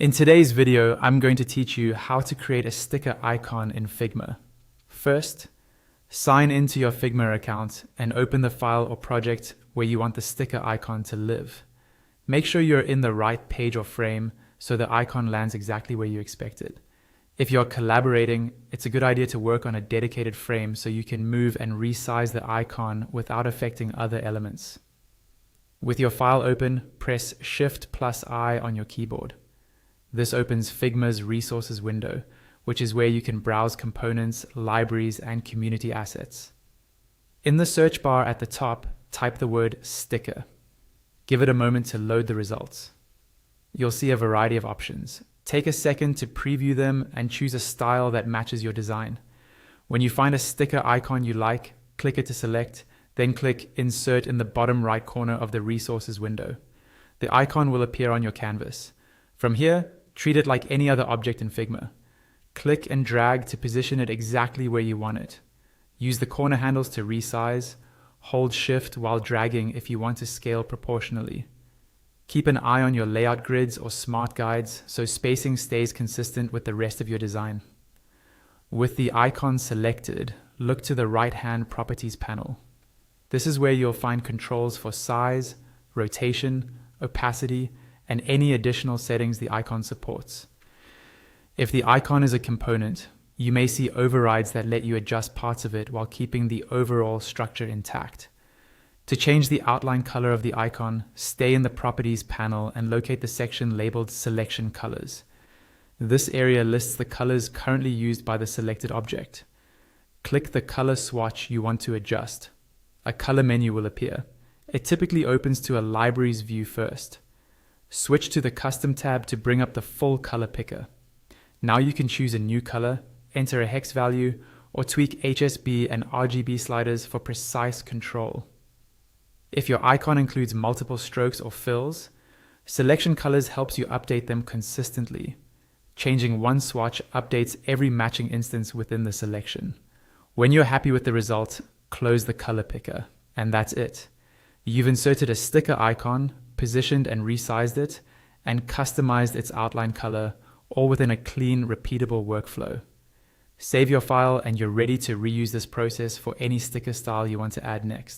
In today's video, I'm going to teach you how to create a sticker icon in Figma. First, sign into your Figma account and open the file or project where you want the sticker icon to live. Make sure you're in the right page or frame so the icon lands exactly where you expect it. If you're collaborating, it's a good idea to work on a dedicated frame so you can move and resize the icon without affecting other elements. With your file open, press Shift+I on your keyboard. This opens Figma's Resources window, which is where you can browse components, libraries, and community assets. In the search bar at the top, type the word sticker. Give it a moment to load the results. You'll see a variety of options. Take a second to preview them and choose a style that matches your design. When you find a sticker icon you like, click it to select, then click Insert in the bottom right corner of the Resources window. The icon will appear on your canvas. From here, treat it like any other object in Figma. Click and drag to position it exactly where you want it. Use the corner handles to resize. Hold Shift while dragging if you want to scale proportionally. Keep an eye on your layout grids or smart guides so spacing stays consistent with the rest of your design. With the icon selected, look to the right-hand Properties panel. This is where you'll find controls for size, rotation, opacity, and any additional settings the icon supports. If the icon is a component, you may see overrides that let you adjust parts of it while keeping the overall structure intact. To change the outline color of the icon, stay in the Properties panel and locate the section labeled Selection Colors. This area lists the colors currently used by the selected object. Click the color swatch you want to adjust. A color menu will appear. It typically opens to a libraries view first. Switch to the Custom tab to bring up the full color picker. Now you can choose a new color, enter a hex value, or tweak HSB and RGB sliders for precise control. If your icon includes multiple strokes or fills, Selection Colors helps you update them consistently. Changing one swatch updates every matching instance within the selection. When you're happy with the result, close the color picker, and that's it. You've inserted a sticker icon, positioned and resized it, and customized its outline color, all within a clean, repeatable workflow. Save your file and you're ready to reuse this process for any sticker style you want to add next.